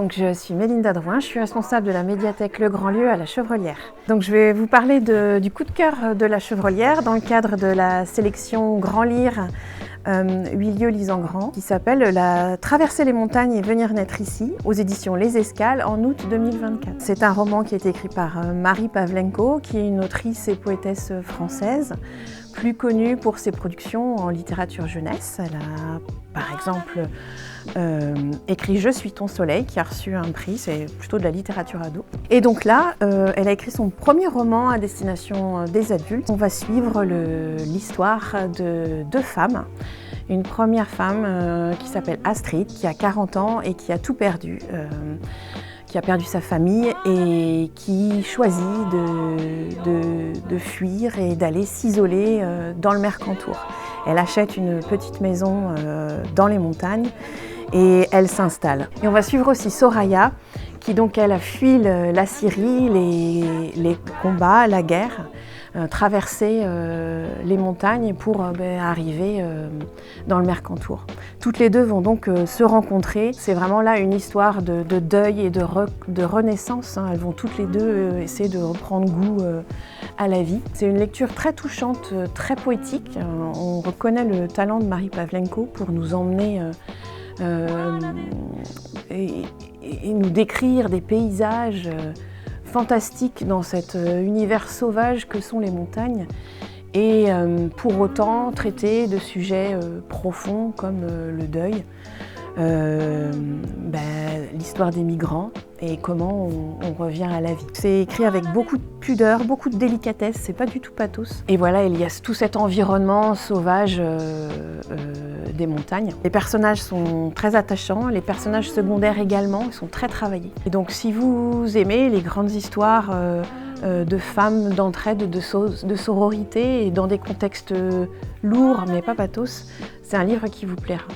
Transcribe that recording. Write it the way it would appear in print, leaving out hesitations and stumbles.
Donc je suis Mélinda Drouin, je suis responsable de la médiathèque Le Grand Lieu à la Chevrolière. Donc je vais vous parler du coup de cœur de la Chevrolière dans le cadre de la sélection Grand Lire 8 lieux lisant grand, qui s'appelle La Traverser les montagnes et venir naître ici, aux éditions Les Escales en août 2024. C'est un roman qui a été écrit par Marie Pavlenko, qui est une autrice et poétesse française, plus connue pour ses productions en littérature jeunesse. Elle a par exemple écrit Je suis ton soleil, qui a reçu un prix, c'est plutôt de la littérature ado. Et donc là, elle a écrit son premier roman à destination des adultes. On va suivre l'histoire de deux femmes. Une première femme qui s'appelle Astrid, qui a 40 ans et qui a tout perdu. Qui a perdu sa famille et qui choisit de fuir et d'aller s'isoler dans le Mercantour. Elle achète une petite maison dans les montagnes et elle s'installe. Et on va suivre aussi Soraya, qui donc elle a fui la Syrie, les combats, la guerre, traverser les montagnes pour arriver dans le Mercantour. Toutes les deux vont donc se rencontrer. C'est vraiment là une histoire de deuil et de renaissance. Elles vont toutes les deux essayer de reprendre goût à la vie. C'est une lecture très touchante, très poétique. On reconnaît le talent de Marie Pavlenko pour nous emmener et nous décrire des paysages fantastiques dans cet univers sauvage que sont les montagnes et pour autant traiter de sujets profonds comme le deuil, l'histoire des migrants et comment on revient à la vie. C'est écrit avec beaucoup de pudeur, beaucoup de délicatesse, c'est pas du tout pathos. Et voilà, il y a tout cet environnement sauvage des montagnes. Les personnages sont très attachants, les personnages secondaires également, ils sont très travaillés. Et donc si vous aimez les grandes histoires de femmes, d'entraide, de sororité et dans des contextes lourds mais pas pathos, c'est un livre qui vous plaira.